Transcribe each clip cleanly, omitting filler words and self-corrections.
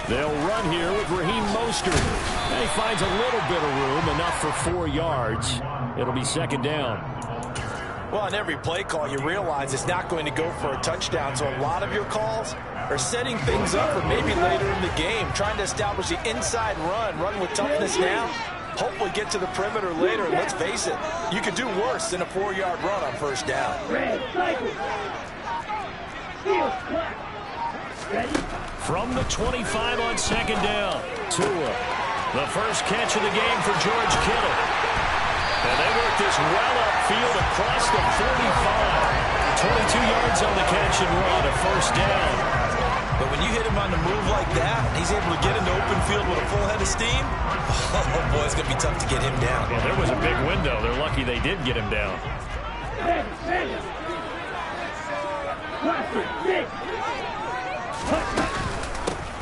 They'll run here with Raheem Mostert. And he finds a little bit of room, enough for 4 yards. It'll be second down. Well, on every play call, you realize it's not going to go for a touchdown. So a lot of your calls are setting things up for maybe later in the game, trying to establish the inside run with toughness now. Hopefully get to the perimeter later. And let's face it, you could do worse than a 4-yard run on first down. From the 25 on second down, Tua. The first catch of the game for George Kittle. And they work this well upfield across the 45. 22 yards on the catch and run, a first down. But when you hit him on the move like that, he's able to get into open field with a full head of steam. Oh, boy, it's going to be tough to get him down. Yeah, there was a big window. They're lucky they did get him down.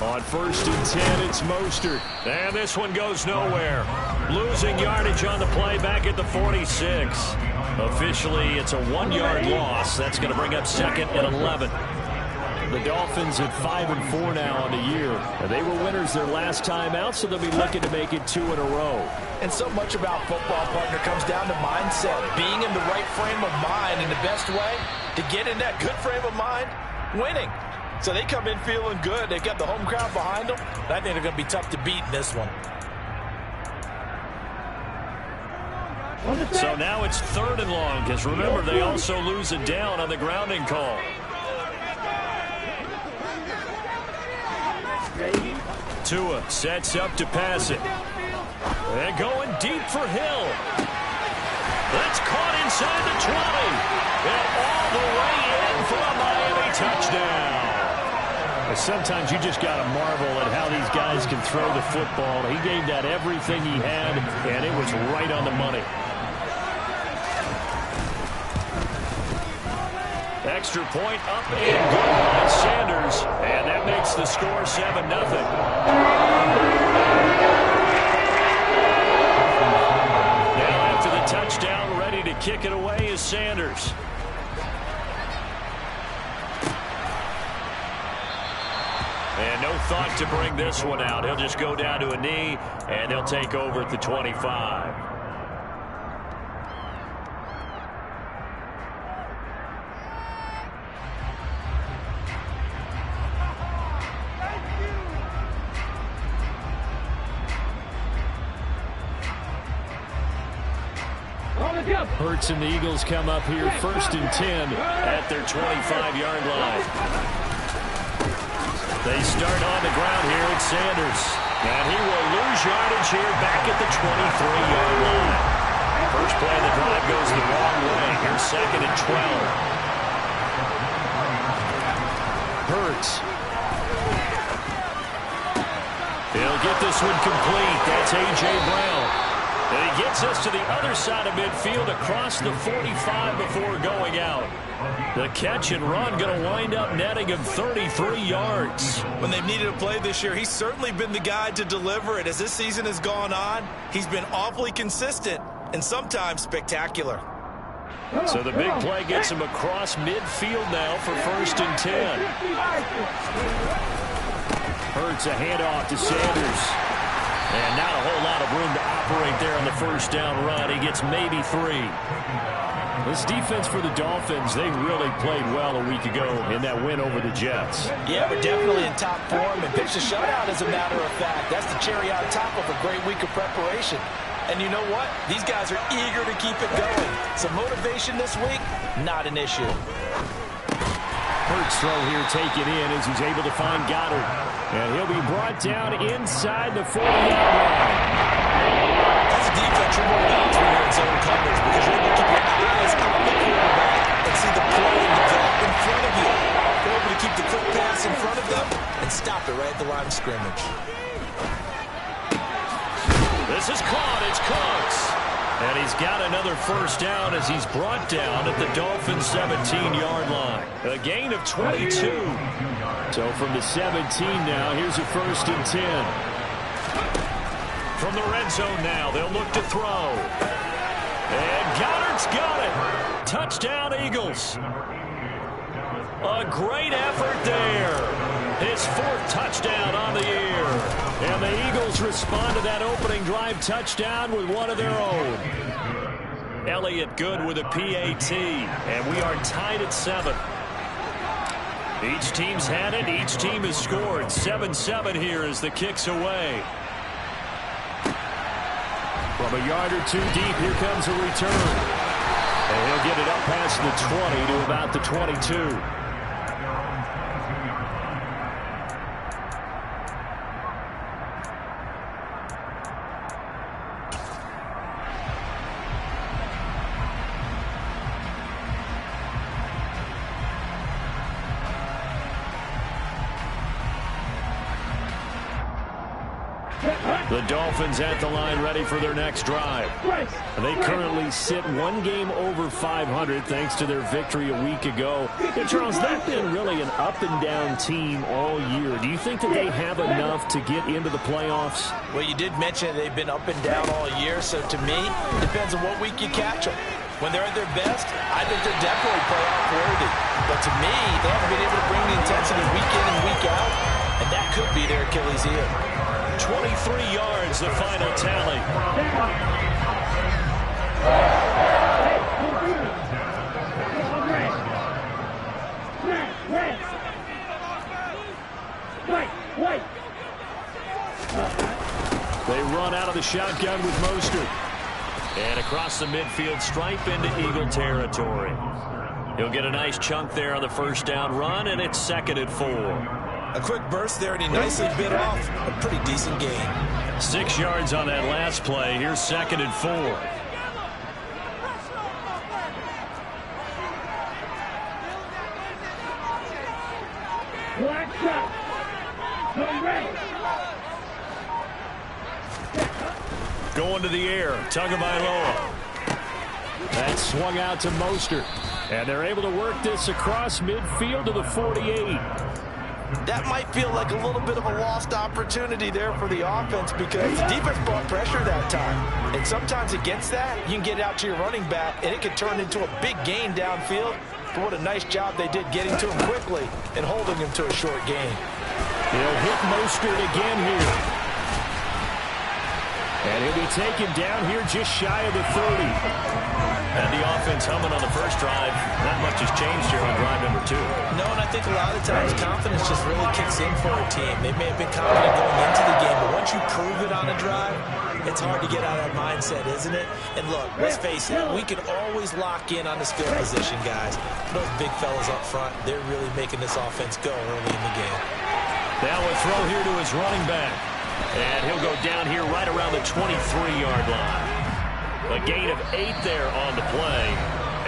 On first and 10, it's Mostert. And this one goes nowhere. Losing yardage on the play back at the 46. Officially, it's a 1-yard loss. That's going to bring up second and 11. The Dolphins at 5-4 now on the year. They were winners their last time out, so they'll be looking to make it 2 in a row. And so much about football, partner, comes down to mindset. Being in the right frame of mind, and the best way to get in that good frame of mind, winning. So they come in feeling good. They've got the home crowd behind them. I think they're going to be tough to beat in this one. So now it's 3rd and long, because remember, they also lose it down on the grounding call. Tua sets up to pass it. And going deep for Hill. That's caught inside the 20. And all the way in for a Miami touchdown. Sometimes you just got to marvel at how these guys can throw the football. He gave that everything he had, and it was right on the money. Extra point up and good by Sanders. And that makes the score 7-0. Now after the touchdown, ready to kick it away is Sanders. And no thought to bring this one out. He'll just go down to a knee, and they'll take over at the 25. Hurts and the Eagles come up here 1st and 10 at their 25-yard line. They start on the ground here at Sanders. And he will lose yardage here back at the 23-yard line. First play of the drive goes the wrong way. Here's 2nd and 12. Hurts. He'll get this one complete. That's A.J. Brown. And he gets us to the other side of midfield across the 45 before going out. The catch and run going to wind up netting him 33 yards. When they've needed a play this year, he's certainly been the guy to deliver it. As this season has gone on, he's been awfully consistent and sometimes spectacular. So the big play gets him across midfield now for 1st and 10. Hurts a handoff to Sanders. And not a whole lot of room to operate there on the first down run. He gets maybe 3. This defense for the Dolphins, they really played well a week ago in that win over the Jets. Yeah, we're definitely in top form and pitched a shutout, as a matter of fact. That's the cherry on top of a great week of preparation. And you know what? These guys are eager to keep it going. Some motivation this week, not an issue. Hurts throw here taken in as he's able to find Goddard. And he'll be brought down inside the 40-yard line. That's a defense you're more about when you're in zone coverage, because you're able to keep your eyes on the quarterback and see the play develop in front of you. You're able to keep the quick pass in front of them and stop it right at the line of scrimmage. This is caught. It's Cooks. And he's got another first down as he's brought down at the Dolphins' 17-yard line. A gain of 22. So from the 17 now, here's a 1st and 10. From the red zone now, they'll look to throw. And Goddard's got it. Touchdown, Eagles. A great effort there. His 4th touchdown on the year. And the Eagles respond to that opening drive touchdown with one of their own. Elliott good with a PAT. And we are tied at 7. Each team's had it. Each team has scored. 7-7 here as the kick's away. From a yard or two deep, here comes a return. And he'll get it up past the 20 to about the 22. The Dolphins at the line ready for their next drive. They currently sit 1 game over 500 thanks to their victory a week ago. And Charles, they've been really an up-and-down team all year. Do you think that they have enough to get into the playoffs? Well, you did mention they've been up and down all year, so to me, it depends on what week you catch them. When they're at their best, I think they're definitely playoff worthy. But to me, they haven't been able to bring the intensity week in and week out, and that could be their Achilles heel. 23 yards, the final tally. They run out of the shotgun with Mostert. And across the midfield stripe into Eagle territory. He'll get a nice chunk there on the first down run, and it's 2nd and 4. A quick burst there, and he nicely bit off a pretty decent gain. 6 yards on that last play. Here's 2nd and 4. Black shot. Going to the air. Tagovailoa. That swung out to Mostert. And they're able to work this across midfield to the 48. That might feel like a little bit of a lost opportunity there for the offense because the defense brought pressure that time. And sometimes against that, you can get out to your running back, and it can turn into a big gain downfield. But what a nice job they did getting to him quickly and holding him to a short gain. He'll hit Mostert again here. And he'll be taken down here just shy of the 30. And the offense humming on the first drive. Not much has changed here on drive number 2. No, and I think a lot of times confidence just really kicks in for a team. They may have been confident going into the game, but once you prove it on a drive, it's hard to get out of that mindset, isn't it? And look, let's face it, we can always lock in on this field position, guys. Those big fellas up front, they're really making this offense go early in the game. Now a throw here to his running back. And he'll go down here right around the 23-yard line. A gain of 8 there on the play.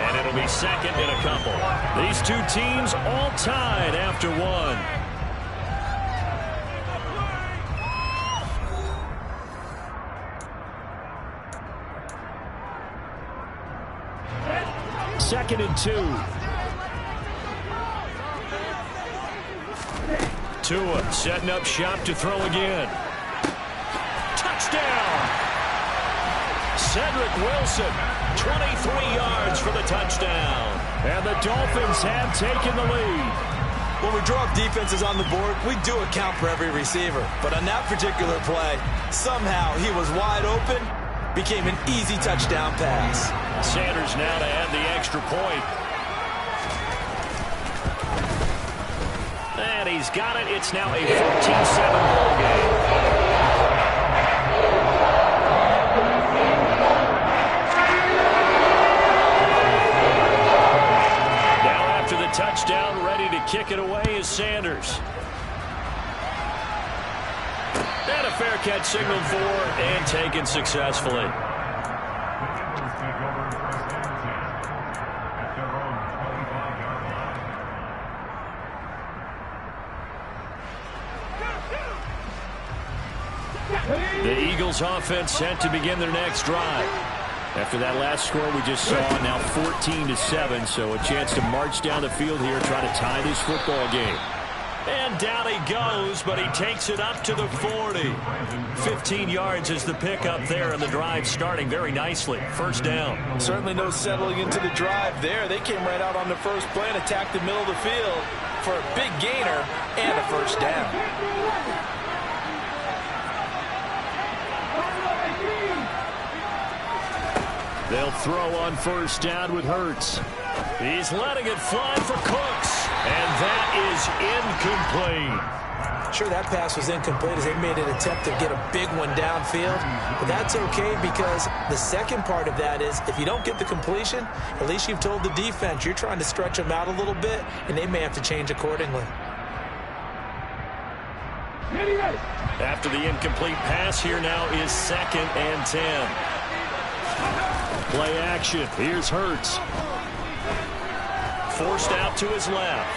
And it'll be 2nd and a couple. These two teams all tied after 1. Second and 2. Tua setting up shop to throw again. Touchdown! Cedric Wilson, 23 yards for the touchdown. And the Dolphins have taken the lead. When we draw up defenses on the board, we do account for every receiver. But on that particular play, somehow he was wide open, became an easy touchdown pass. Sanders now to add the extra point. And he's got it. It's now a 14-7 ball game. Touchdown, ready to kick it away is Sanders. And a fair catch signaled for and taken successfully. The Eagles offense set to begin their next drive. After that last score we just saw, now 14-7, so a chance to march down the field here, try to tie this football game. And down he goes, but he takes it up to the 40. 15 yards is the pickup there, and the drive starting very nicely. First down. Certainly no settling into the drive there. They came right out on the first play and attacked the middle of the field for a big gainer and a first down. They'll throw on first down with Hurts. He's letting it fly for Cooks, and that is incomplete. Sure, that pass was incomplete as they made an attempt to get a big one downfield, but that's okay because the second part of that is if you don't get the completion, at least you've told the defense you're trying to stretch them out a little bit, and they may have to change accordingly. After the incomplete pass, here now is 2nd and 10. Play action. Here's Hurts. Forced out to his left.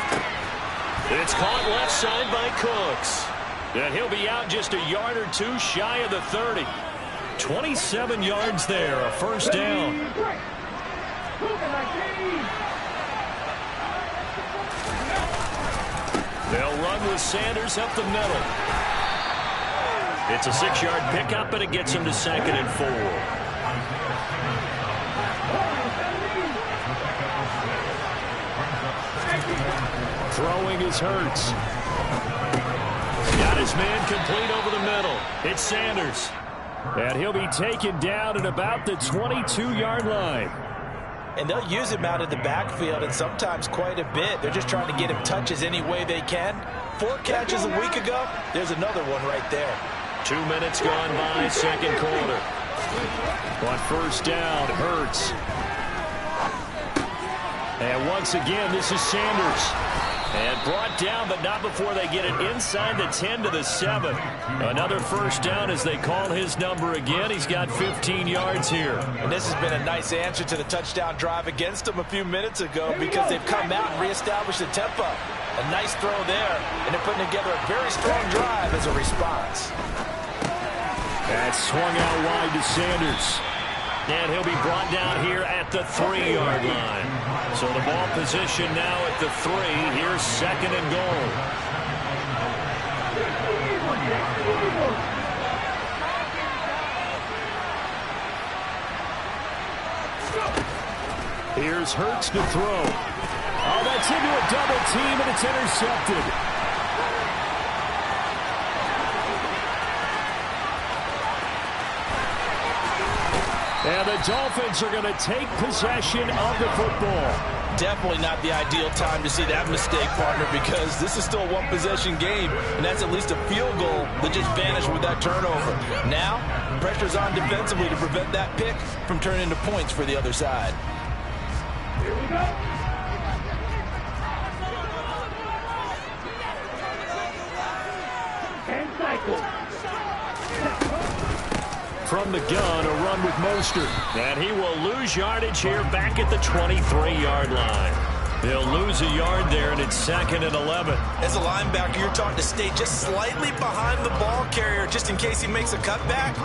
It's caught left side by Cooks. And he'll be out just a yard or two shy of the 30. 27 yards there, a first down. They'll run with Sanders up the middle. It's a 6-yard pickup, and it gets him to 2nd and 4. Throwing is Hurts. Got his man complete over the middle. It's Sanders. And he'll be taken down at about the 22-yard line. And they'll use him out in the backfield, and sometimes quite a bit. They're just trying to get him touches any way they can. 4 catches a week ago. There's another one right there. 2 minutes gone by, second quarter. On first down, Hurts. And once again, this is Sanders. And brought down, but not before they get it inside the 10 to the 7. Another first down as they call his number again. He's got 15 yards here. And this has been a nice answer to the touchdown drive against them a few minutes ago because they've come out and reestablished the tempo. A nice throw there, and they're putting together a very strong drive as a response. That's swung out wide to Sanders. And he'll be brought down here at the 3-yard line. So the ball position now at the 3. Here's 2nd and goal. Here's Hurts to throw. Oh, that's into a double team, and it's intercepted. And the Dolphins are going to take possession of the football. Definitely not the ideal time to see that mistake, partner, because this is still a one-possession game, and that's at least a field goal that just vanished with that turnover. Now, pressure's on defensively to prevent that pick from turning into points for the other side. Here we go. And cycle. From the gun, a run with Mostert. And he will lose yardage here back at the 23-yard line. They'll lose a yard there, and it's 2nd and 11. As a linebacker, you're taught to stay just slightly behind the ball carrier just in case he makes a cutback.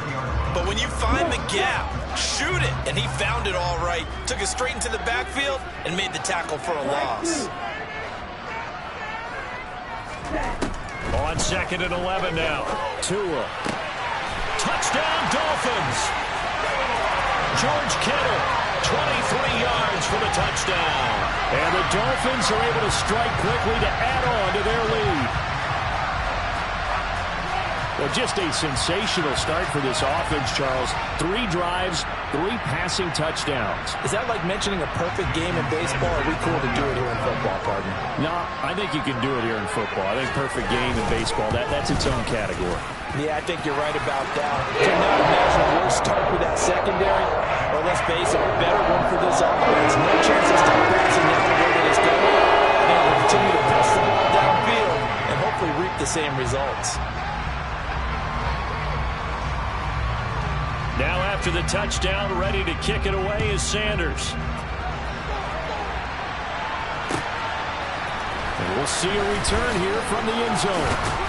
But when you find the gap, shoot it. And he found it all right. Took it straight into the backfield and made the tackle for a loss. On 2nd and 11 now. Tua. Touchdown, Dolphins. George Kittle, 23 yards for the touchdown. And the Dolphins are able to strike quickly to add on to their lead. Well, just a sensational start for this offense, Charles. 3 drives, 3 passing touchdowns. Is that like mentioning a perfect game in baseball, or are we cool to do it here in football, partner? No, I think you can do it here in football. I think perfect game in baseball, that's its own category. Yeah, I think you're right about that. Can not imagine a worse start with that secondary. Or let's face it, a better one for this offense. No chance to stop passing now the way that it's going. And they'll continue to press the ball downfield and hopefully reap the same results. Now after the touchdown, ready to kick it away is Sanders. And we'll see a return here from the end zone.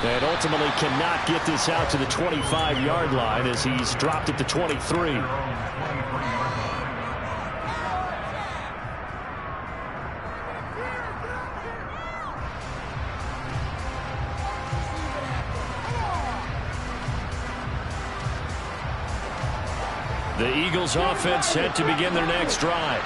And ultimately cannot get this out to the 25-yard line as he's dropped at the 23. The Eagles offense set to begin their next drive.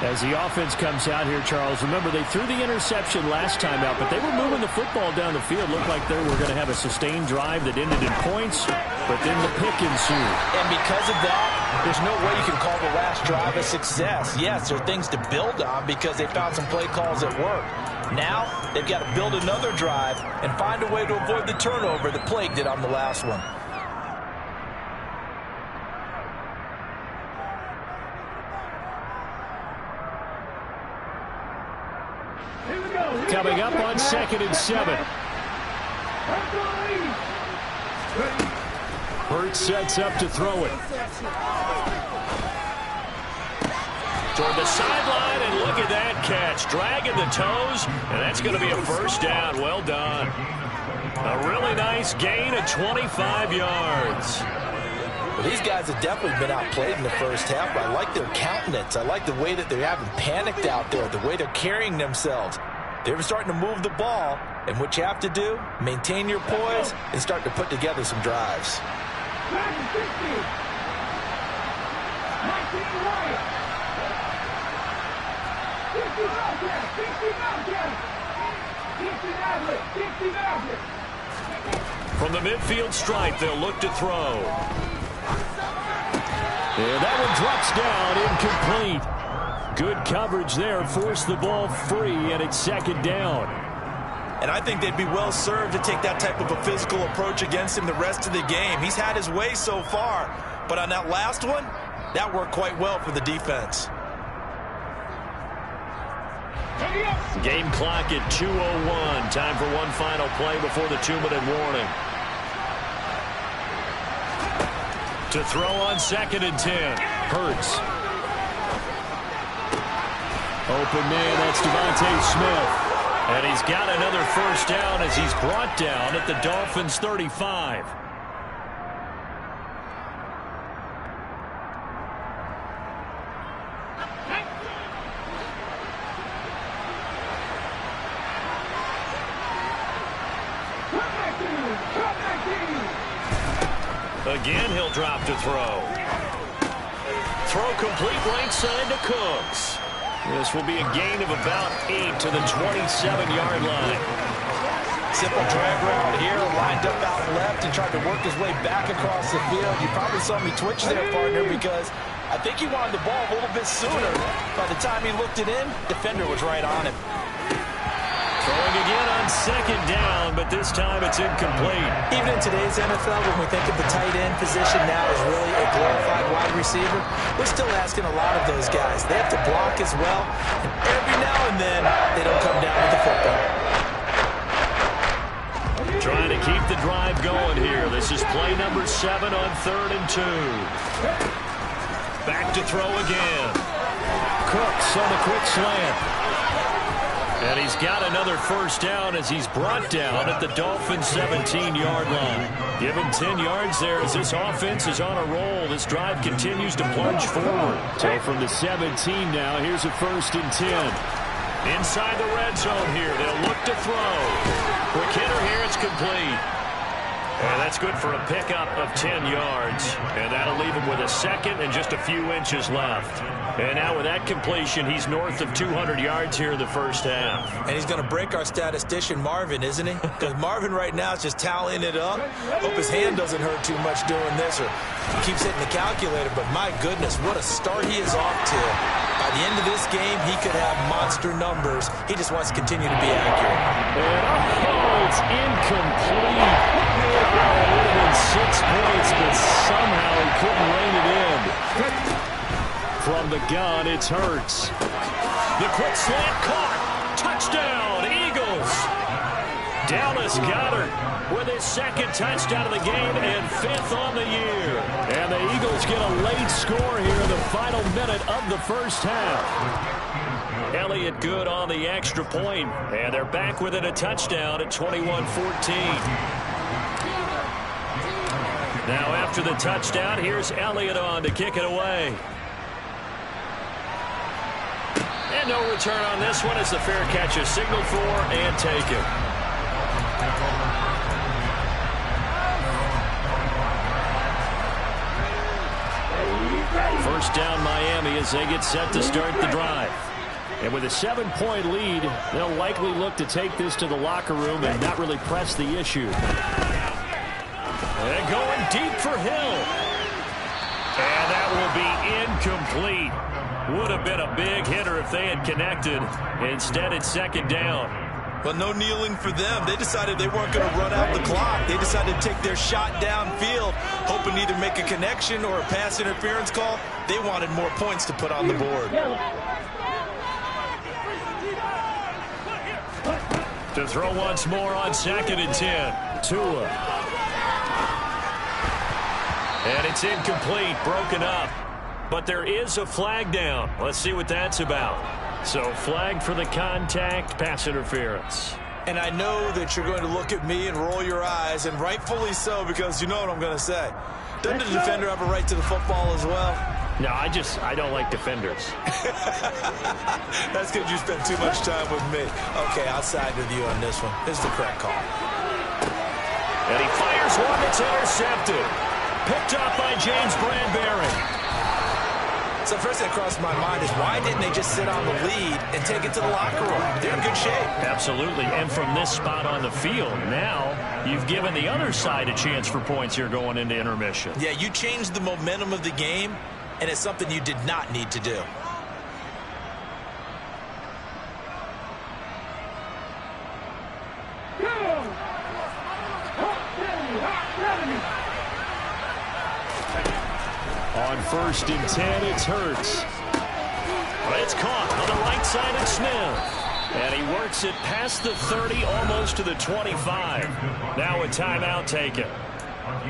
As the offense comes out here, Charles, remember they threw the interception last time out, but they were moving the football down the field. Looked like they were going to have a sustained drive that ended in points, but then the pick ensued. And because of that, there's no way you can call the last drive a success. Yes, there are things to build on because they found some play calls that work. Now, they've got to build another drive and find a way to avoid the turnover that plagued it on the last one. Coming up on 2nd and 7. Hurts sets up to throw it. Toward the sideline, and look at that catch. Dragging the toes, and that's going to be a first down. Well done. A really nice gain of 25 yards. Well, these guys have definitely been outplayed in the first half, but I like their countenance. I like the way that they haven't panicked out there, the way they're carrying themselves. They're starting to move the ball, and what you have to do, maintain your poise and start to put together some drives. From the midfield stripe, they'll look to throw. And that one drops down, incomplete. Good coverage there, forced the ball free, and it's 2nd down. And I think they'd be well served to take that type of a physical approach against him the rest of the game. He's had his way so far, but on that last one, that worked quite well for the defense. Game clock at 2:01. Time for one final play before the 2-minute warning. To throw on 2nd and 10. Hurts. Open man, that's Devontae Smith. And he's got another first down as he's brought down at the Dolphins' 35. Again, he'll drop to throw. Throw complete right side to Cooks. This will be a gain of about 8 to the 27-yard line. Simple drag route here, lined up out left and tried to work his way back across the field. You probably saw me twitch there, partner, because I think he wanted the ball a little bit sooner. By the time he looked it in, defender was right on him. Throwing again on 2nd down, but this time it's incomplete. Even in today's NFL, when we think of the tight end position now as really a glorified wide receiver, we're still asking a lot of those guys. They have to block as well, and every now and then they don't come down with the football. Trying to keep the drive going here. This is play number 7 on 3rd and 2. Back to throw again. Cooks on the quick slant. And he's got another first down as he's brought down at the Dolphins' 17-yard line. Given 10 yards there as this offense is on a roll. This drive continues to plunge forward. So from the 17 now, here's a 1st and 10. Inside the red zone here, they'll look to throw. Quick hitter here, it's complete. And that's good for a pickup of 10 yards. And that'll leave him with a 2nd and just a few inches left. And now with that completion, he's north of 200 yards here in the first half. And he's going to break our statistician, Marvin, isn't he? Because Marvin right now is just tallying it up. Hope his hand doesn't hurt too much doing this or keeps hitting the calculator. But my goodness, what a start he is off to. By the end of this game, he could have monster numbers. He just wants to continue to be accurate. And it's incomplete. It would have been 6 points, but somehow he couldn't rein it in. From the gun, it's Hurts. The quick slant caught. Touchdown, Eagles. Dallas Goedert with his 2nd touchdown of the game and 5th on the year. And the Eagles get a late score here in the final minute of the first half. Elliott good on the extra point, and they're back within a touchdown at 21-14. Now after the touchdown, here's Elliott on to kick it away. And no return on this one as the fair catch is signaled for and taken. First down Miami as they get set to start the drive. And with a 7-point lead, they'll likely look to take this to the locker room and not really press the issue. And going deep for Hill. And that will be incomplete. Would have been a big hitter if they had connected. Instead, it's second down. But no kneeling for them. They decided they weren't going to run out the clock. They decided to take their shot downfield, hoping to either make a connection or a pass interference call. They wanted more points to put on the board. To throw once more on 2nd and 10. Tua. And it's incomplete, broken up. But there is a flag down. Let's see what that's about. So flag for the contact, pass interference. And I know that you're going to look at me and roll your eyes, and rightfully so, because you know what I'm going to say. Doesn't the defender have a right to the football as well? No, I don't like defenders. That's because you spent too much time with me. Okay, I'll side with you on this one. This is the correct call. And he fires one that's intercepted. Picked up by James Bradbury. So first thing that crossed my mind is why didn't they just sit on the lead and take it to the locker room? They're in good shape. Absolutely. And from this spot on the field, now you've given the other side a chance for points here going into intermission. Yeah, you changed the momentum of the game, and it's something you did not need to do. On 1st and 10, it's Hurts. It's caught on the right side of Smith. And he works it past the 30, almost to the 25. Now a timeout taken.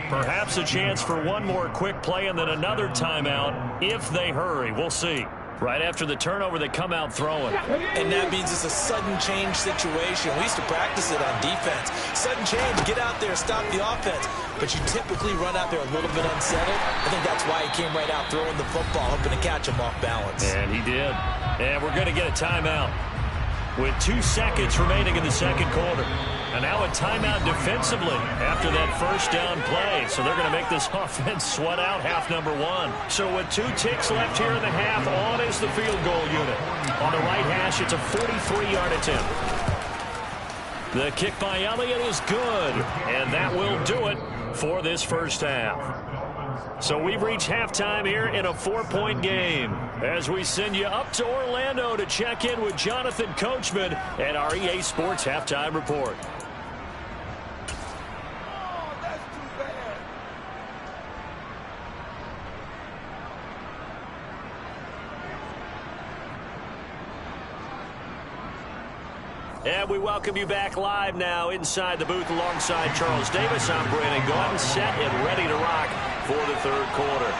Perhaps a chance for one more quick play and then another timeout if they hurry. We'll see. Right after the turnover, they come out throwing. And that means it's a sudden change situation. We used to practice it on defense. Sudden change, get out there, stop the offense. But you typically run out there a little bit unsettled. I think that's why he came right out throwing the football, hoping to catch him off balance. And he did. And we're going to get a timeout with 2 seconds remaining in the second quarter. And now a timeout defensively after that first down play. So they're going to make this offense sweat out half number 1. So with 2 ticks left here in the half, on is the field goal unit. On the right hash, it's a 43-yard attempt. The kick by Elliott is good. And that will do it for this first half. So we've reached halftime here in a 4-point game as we send you up to Orlando to check in with Jonathan Coachman and our EA Sports Halftime Report. And we welcome you back live now inside the booth alongside Charles Davis. I'm Brandon Gaudin, set and ready to rock for the third quarter.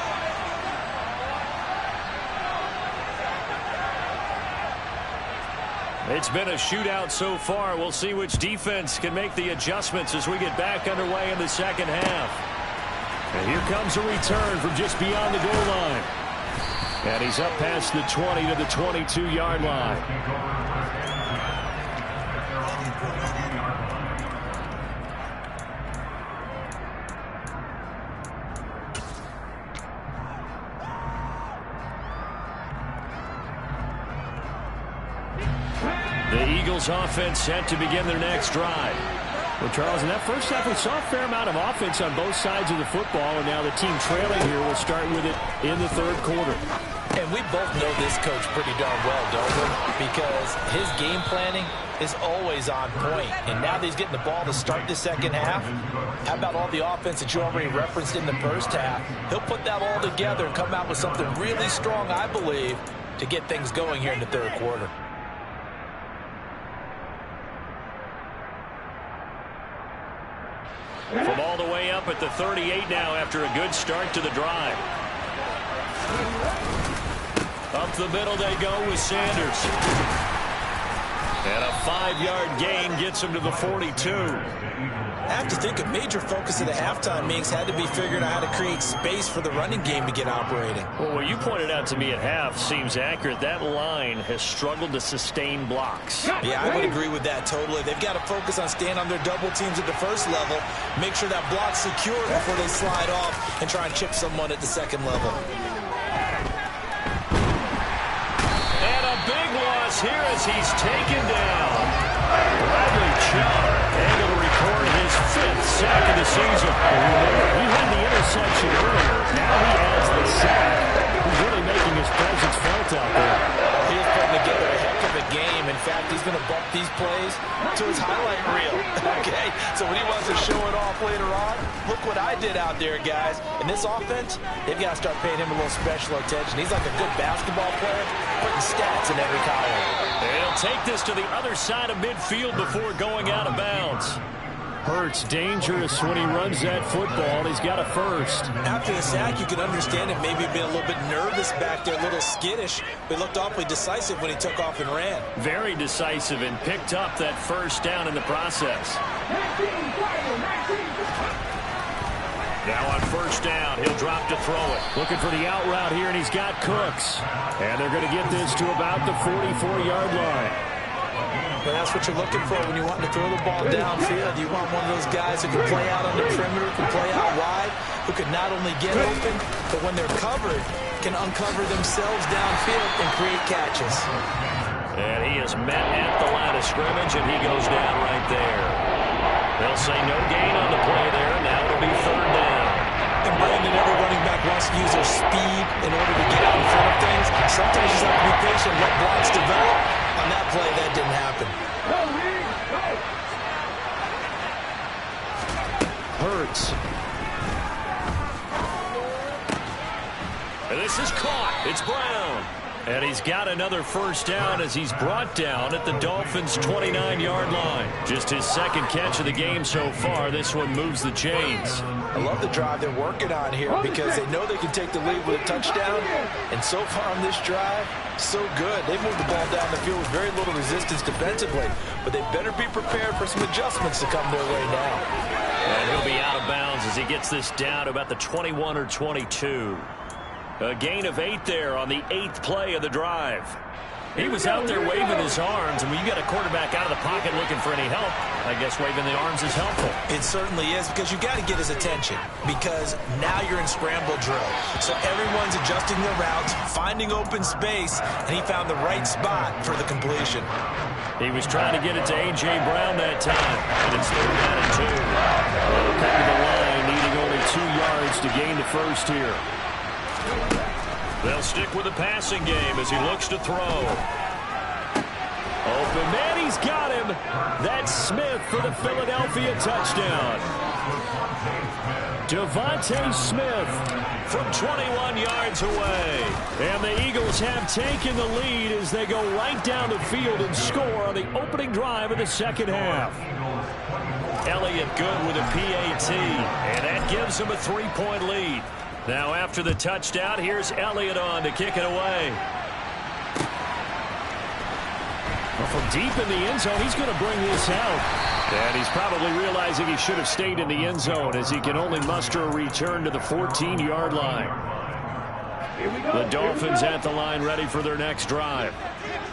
It's been a shootout so far. We'll see which defense can make the adjustments as we get back underway in the second half. And here comes a return from just beyond the goal line. And he's up past the 20 to the 22-yard line. The Eagles offense set to begin their next drive. Well, Charles, in that first half, we saw a fair amount of offense on both sides of the football, and now the team trailing here will start with it in the third quarter. And we both know this coach pretty darn well, don't we? Because his game planning is always on point. And now that he's getting the ball to start the second half, how about all the offense that you already referenced in the first half? He'll put that all together and come out with something really strong, I believe, to get things going here in the third quarter. From all the way up at the 38 now after a good start to the drive. Up the middle they go with Sanders. And a 5-yard gain gets him to the 42. I have to think a major focus of the halftime meetings had to be figuring out how to create space for the running game to get operating. Well, what you pointed out to me at half seems accurate. That line has struggled to sustain blocks. Yeah, I would agree with that totally. They've got to focus on staying on their double teams at the first level, make sure that block's secure before they slide off and try and chip someone at the second level. here as he's taken down. Bradley Chubb able to record his 5th sack of the season. He had the interception earlier. Now he adds the sack. He's really making his presence felt out there. He is putting together a heck of a game. In fact, he's going to bump these plays to his highlight reel. Okay, so when he wants to show it off later on, look what I did out there, guys. In this offense, they've got to start paying him a little special attention. He's like a good basketball player, putting stats in every column. They'll take this to the other side of midfield before going out of bounds. Hurts dangerous when he runs that football. He's got a first. After the sack, you can understand him maybe being a little bit nervous back there, a little skittish. But he looked awfully decisive when he took off and ran. Very decisive and picked up that first down in the process. Now on first down, he'll drop to throw it. Looking for the out route here, and he's got Cooks. And they're going to get this to about the 44-yard line. But that's what you're looking for when you want to throw the ball downfield. You want one of those guys who can play out on the perimeter, can play out wide, who can not only get open, but when they're covered, can uncover themselves downfield and create catches. And he is met at the line of scrimmage, and he goes down right there. They'll say no gain on the play there. Now it'll be 3rd down. And Brandon, every running back wants to use their speed in order to get out in front of things. Sometimes you just have to be patient, let blocks develop. On that play, that didn't happen. Hurts. And this is caught. It's Brown. And he's got another first down as he's brought down at the Dolphins' 29-yard line. Just his 2nd catch of the game so far. This one moves the chains. I love the drive they're working on here because they know they can take the lead with a touchdown. And so far on this drive, so good. They moved the ball down the field with very little resistance defensively. But they better be prepared for some adjustments to come their way now. And he'll be out of bounds as he gets this down to about the 21 or 22. A gain of 8 there on the 8th play of the drive. He was out there waving his arms, and when you got a quarterback out of the pocket looking for any help, I guess waving the arms is helpful. It certainly is, because you got to get his attention, because now you're in scramble drill. So everyone's adjusting their routes, finding open space, and he found the right spot for the completion. He was trying to get it to A.J. Brown that time, and it's 3rd down and 2. They'll come to the line, needing only 2 yards to gain the first here. They'll stick with the passing game as he looks to throw. Open man, he's got him. That's Smith for the Philadelphia touchdown. Devontae Smith from 21 yards away. And the Eagles have taken the lead as they go right down the field and score on the opening drive of the 2nd half. Elliott good with a PAT, and that gives him a 3-point lead. Now after the touchdown, here's Elliott on to kick it away. Well, from deep in the end zone, he's going to bring this out. And he's probably realizing he should have stayed in the end zone as he can only muster a return to the 14-yard line. The Dolphins at the line ready for their next drive.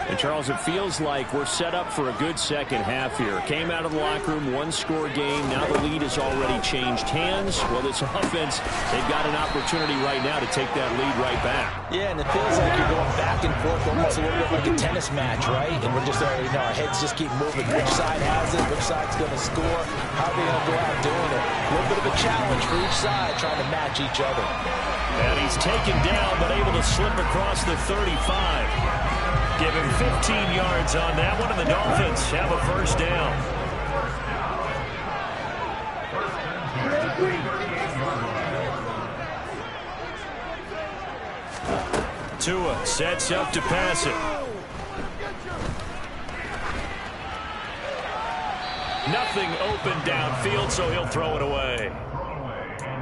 And, Charles, it feels like we're set up for a good second half here. Came out of the locker room, 1-score game. Now the lead has already changed hands. Well, this offense, they've got an opportunity right now to take that lead right back. Yeah, and it feels like you're going back and forth almost a little bit like a tennis match, right? And we're just, our heads just keep moving. Which side has it? Which side's going to score? How are they going to go out doing it? A little bit of a challenge for each side trying to match each other. And he's taken down but able to slip across the 35. Give him 15 yards on that one, and the Dolphins have a first down. Tua sets up to pass it. Nothing open downfield, so he'll throw it away.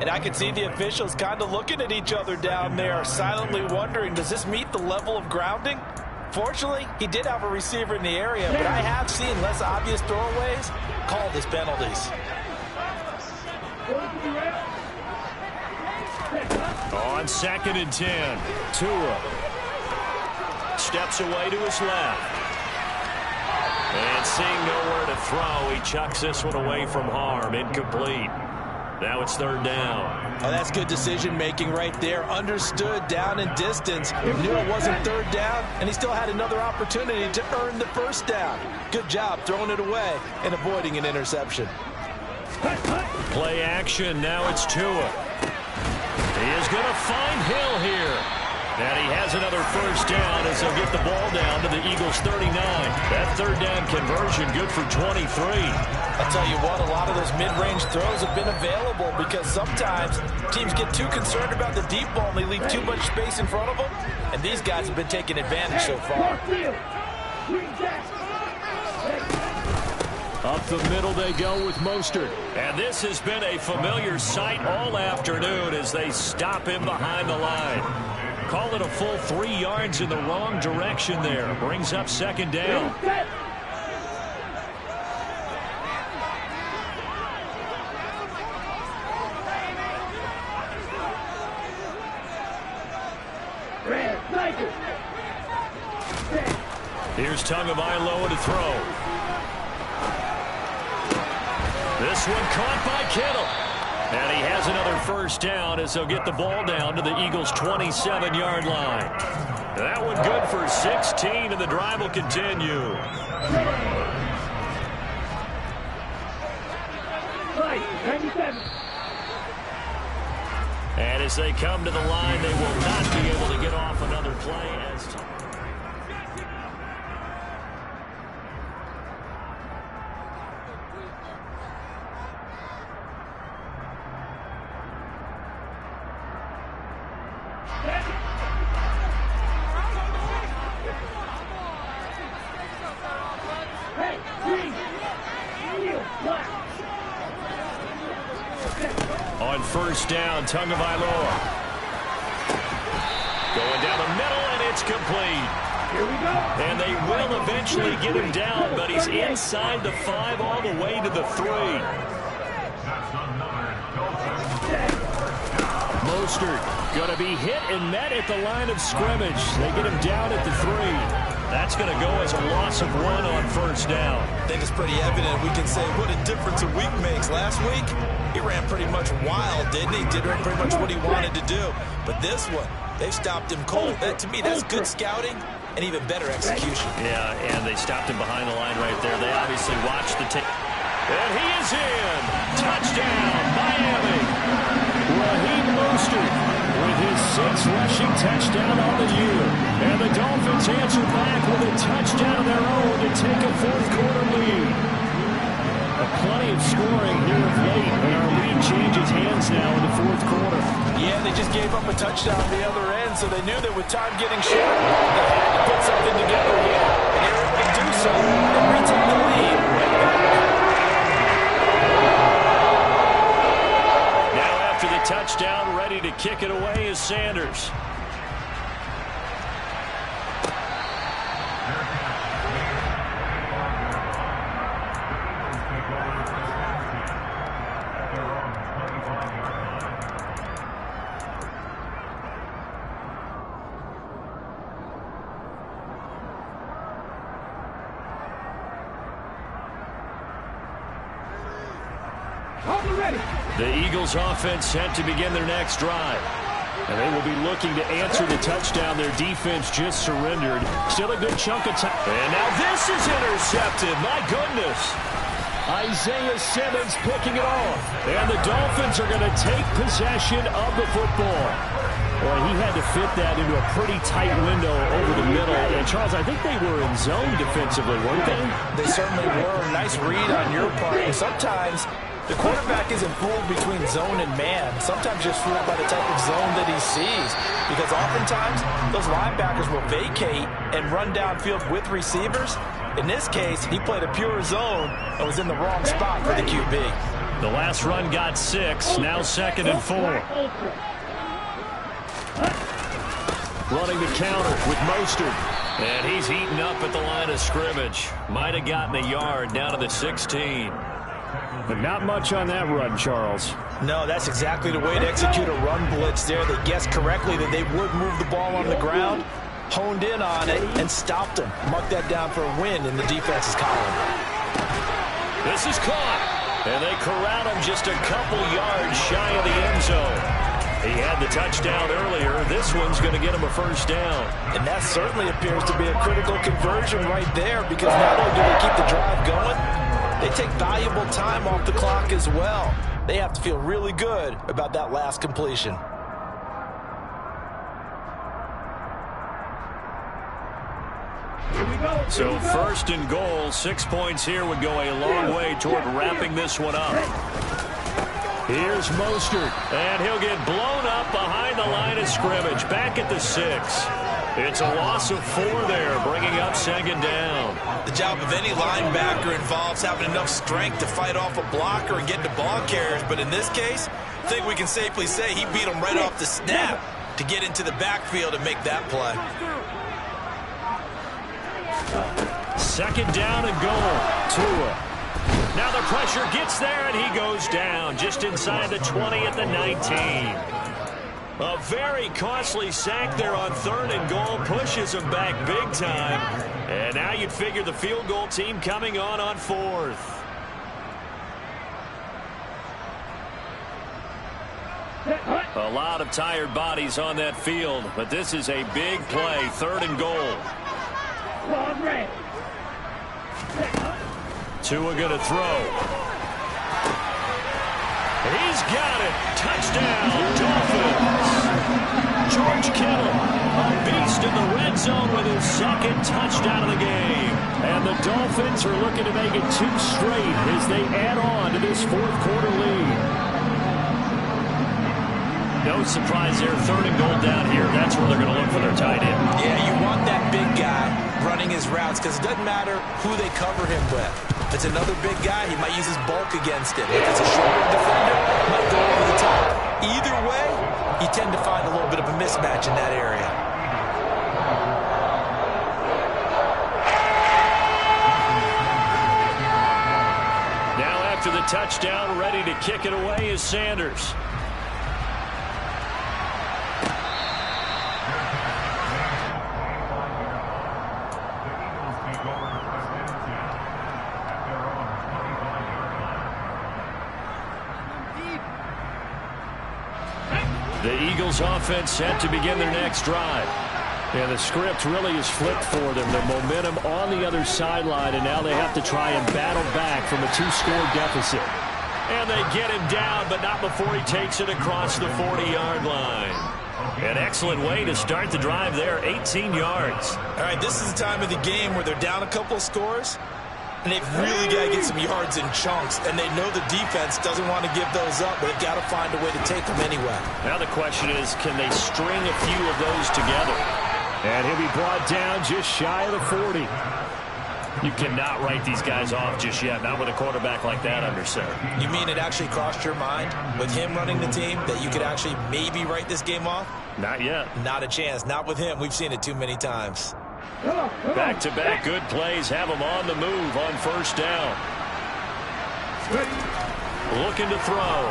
And I can see the officials kind of looking at each other down there, silently wondering, does this meet the level of grounding? Fortunately, he did have a receiver in the area, but I have seen less obvious throwaways called as penalties. On 2nd and 10, Tua steps away to his left. And seeing nowhere to throw, he chucks this one away from harm. Incomplete. Now it's third down. Oh, that's good decision-making right there. Understood down and distance. Knew it wasn't third down, and he still had another opportunity to earn the first down. Good job throwing it away and avoiding an interception. Play action. Now it's Tua. He is going to find Hill here. And he has another first down as they'll get the ball down to the Eagles' 39. That third down conversion good for 23. I'll tell you what, a lot of those mid-range throws have been available because sometimes teams get too concerned about the deep ball and they leave too much space in front of them. And these guys have been taking advantage so far. Up the middle they go with Mostert. And this has been a familiar sight all afternoon as they stop him behind the line. Call it a full 3 yards in the wrong direction there. Brings up second down. Here's Tagovailoa to throw. This one caught by Kittle. And he has another first down as they'll get the ball down to the Eagles' 27-yard line. That one good for 16, and the drive will continue. And as they come to the line, they will not be able to get off another play as on first down, Tagovailoa. Going down the middle, and it's complete. Here we go. And they will eventually get him down, but he's inside the 5 all the way to the 3. Mostert going to be hit and met at the line of scrimmage. They get him down at the 3. That's going to go as a loss of 1 on first down. I think it's pretty evident. We can say what a difference a week makes. Last week, he ran pretty much wild, didn't he? Did pretty much what he wanted to do. But this one, they stopped him cold. To me, that's good scouting and even better execution. Yeah, and they stopped him behind the line right there. They obviously watched the tape. And he is in. Touchdown, Miami. Raheem Mostert with his 6th rushing touchdown on the year. And the Dolphins answer back with a touchdown of their own to take a 4th-quarter lead. Plenty of scoring here of late, and our lead changes hands now in the 4th quarter. Yeah, they just gave up a touchdown on the other end, so they knew that with time getting short, they had to put something together here. And they were able to do so and retake the lead. Now after the touchdown, ready to kick it away is Sanders. The Eagles offense set to begin their next drive. And they will be looking to answer the touchdown their defense just surrendered. Still a good chunk of time. And now this is intercepted. My goodness. Isaiah Simmons picking it off. And the Dolphins are going to take possession of the football. Boy, he had to fit that into a pretty tight window over the middle. And, Charles, I think they were in zone defensively, weren't they? They certainly were. Nice read on your part. And sometimes the quarterback isn't fooled between zone and man. Sometimes just fooled by the type of zone that he sees. Because oftentimes, those linebackers will vacate and run downfield with receivers. In this case, he played a pure zone and was in the wrong spot for the QB. The last run got 6, now 2nd and 4. Running the counter with Mostert. And he's heating up at the line of scrimmage. Might have gotten a yard down to the 16. But not much on that run, Charles. No, that's exactly the way to execute a run blitz there. They guessed correctly that they would move the ball on the ground, honed in on it, and stopped them. Marked that down for a win in the defense's column. This is caught. And they corral him just a couple yards shy of the end zone. He had the touchdown earlier. This one's going to get him a first down. And that certainly appears to be a critical conversion right there, because not only do they keep the drive going, they take valuable time off the clock as well. They have to feel really good about that last completion. So first and goal, 6 points here would go a long way toward wrapping this one up. Here's Mostert, and he'll get blown up behind the line of scrimmage, back at the 6. It's a loss of 4 there, bringing up second down. The job of any linebacker involves having enough strength to fight off a blocker and get the ball carriers, but in this case, I think we can safely say he beat him right off the snap to get into the backfield and make that play. Second down and goal. Tua. Now the pressure gets there, and he goes down just inside the 20 at the 19. A very costly sack there on third and goal, pushes him back big time. And now you'd figure the field goal team coming on fourth. A lot of tired bodies on that field, but this is a big play, third and goal. Tua going to throw. He's got it. Touchdown, Dolphins. George Kittle, a beast in the red zone with his second touchdown of the game. And the Dolphins are looking to make it 2 straight as they add on to this fourth quarter lead. No surprise there, third and goal down here. That's where they're going to look for their tight end. Yeah, you want that big guy running his routes, because it doesn't matter who they cover him with. If it's another big guy, he might use his bulk against it. If it's a shorter defender, he might go over the top. Either way, you tend to find a little bit of a mismatch in that area. Now after the touchdown, ready to kick it away is Sanders. The Eagles offense set to begin their next drive. And the script really is flipped for them. Their momentum on the other sideline, and now they have to try and battle back from a 2-score deficit. And they get him down, but not before he takes it across the 40-yard line. An excellent way to start the drive there, 18 yards. All right, this is the time of the game where they're down a couple of scores, and they've really got to get some yards in chunks, and they know the defense doesn't want to give those up, but they've got to find a way to take them anyway. Now the question is, can they string a few of those together? And he'll be brought down just shy of the 40. You cannot write these guys off just yet, not with a quarterback like that under center. You mean it actually crossed your mind with him running the team that you could actually maybe write this game off? Not yet. Not a chance. Not with him. We've seen it too many times. Back-to-back good plays have him on the move on first down. Looking to throw.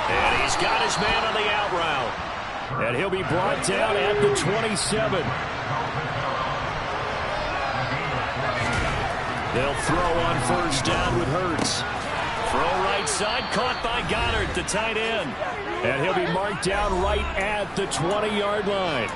And he's got his man on the out route. And he'll be brought down at the 27. They'll throw on first down with Hurts. Throw right side, caught by Goddard, the tight end. And he'll be marked down right at the 20-yard line.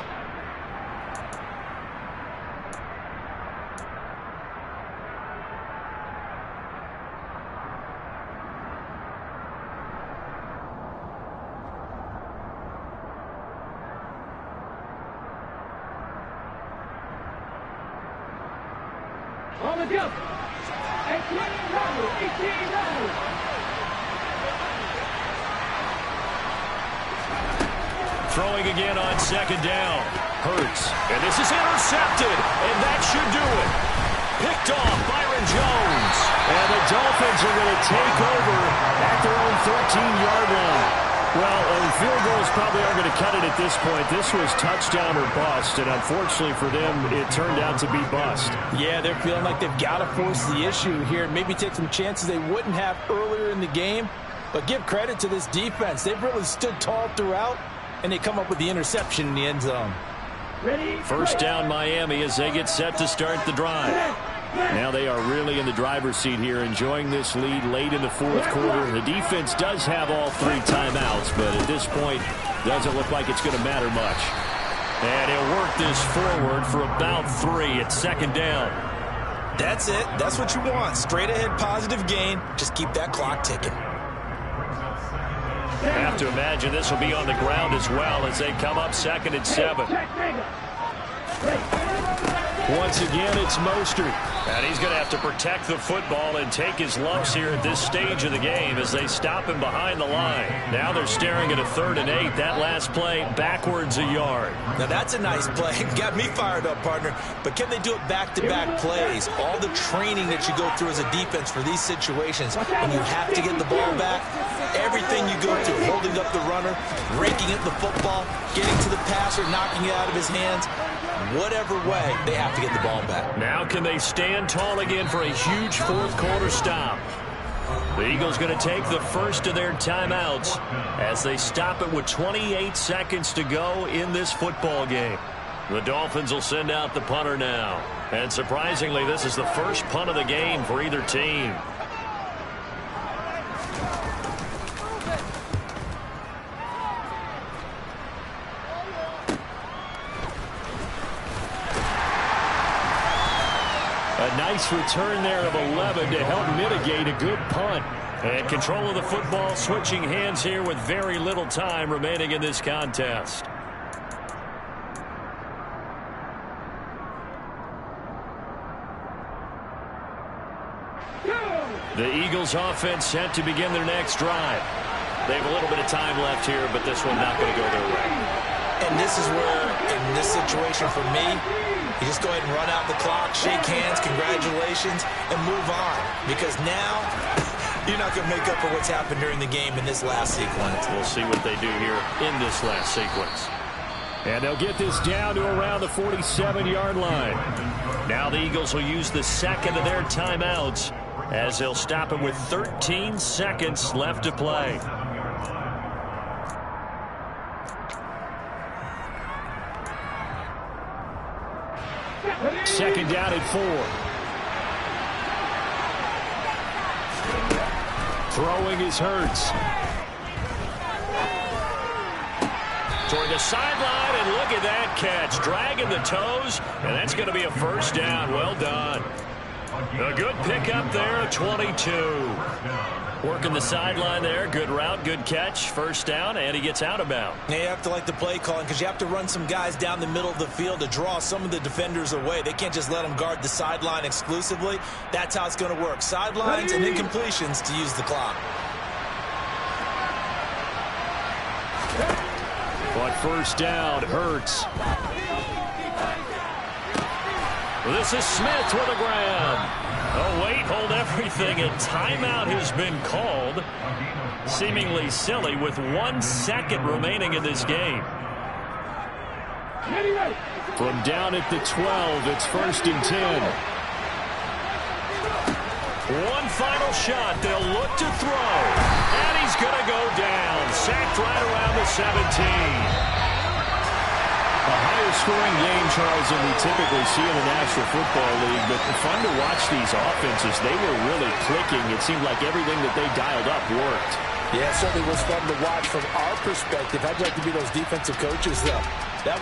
On the jump. 18 rounds. Throwing again on second down. Hurts. And this is intercepted. And that should do it. Picked off Byron Jones. And the Dolphins are going to take over at their own 13-yard line. Well, field goals probably aren't going to cut it at this point. This was touchdown or bust, and unfortunately for them, it turned out to be bust. Yeah, they're feeling like they've got to force the issue here and maybe take some chances they wouldn't have earlier in the game. But give credit to this defense. They've really stood tall throughout, and they come up with the interception in the end zone. First down Miami as they get set to start the drive. Now they are really in the driver's seat here, enjoying this lead late in the fourth quarter. The defense does have all 3 timeouts, but at this point, doesn't look like it's going to matter much. And he'll work this forward for about 3 at second down. That's it. That's what you want. Straight ahead positive gain. Just keep that clock ticking. I have to imagine this will be on the ground as well as they come up 2nd and 7. Once again, it's Mostert. And he's going to have to protect the football and take his lumps here at this stage of the game as they stop him behind the line. Now they're staring at a 3rd and 8. That last play, backwards a yard. Now that's a nice play. Got me fired up, partner. But can they do it back-to-back plays? All the training that you go through as a defense for these situations, when you have to get the ball back, everything you go through, holding up the runner, raking at the football, getting to the passer, knocking it out of his hands, whatever way, they have to get the ball back. Now can they stand tall again for a huge fourth quarter stop? The Eagles going to take the first of their timeouts as they stop it with 28 seconds to go in this football game. The Dolphins will send out the punter now. And surprisingly, this is the first punt of the game for either team. A nice return there of 11 to help mitigate a good punt. And control of the football switching hands here with very little time remaining in this contest. The Eagles offense set to begin their next drive. They have a little bit of time left here, but this one not going to go their way. And this is where, in this situation for me, you just go ahead and run out the clock, shake hands, congratulations, and move on. Because now, you're not going to make up for what's happened during the game in this last sequence. We'll see what they do here in this last sequence. And they'll get this down to around the 47-yard line. Now the Eagles will use the second of their timeouts as they'll stop it with 13 seconds left to play. Second down at 4. Throwing is Hurts. Toward the sideline, and look at that catch. Dragging the toes, and that's going to be a first down. Well done. A good pickup there at 22. Working the sideline there. Good route, good catch. First down, and he gets out of bounds. You have to like the play calling because you have to run some guys down the middle of the field to draw some of the defenders away. They can't just let them guard the sideline exclusively. That's how it's going to work. Sidelines and incompletions to use the clock. But first down, Hurts. This is Smith with a grab. Oh, wait, hold everything. A timeout has been called. Seemingly silly with 1 second remaining in this game. From down at the 12, it's 1st and 10. One final shot. They'll look to throw. And he's going to go down. Sacked right around the 17. A higher scoring game, Charles, than we typically see in the National Football League, but fun to watch these offenses. They were really clicking. It seemed like everything that they dialed up worked. Yeah, it certainly was fun to watch from our perspective. I'd like to be those defensive coaches, though. That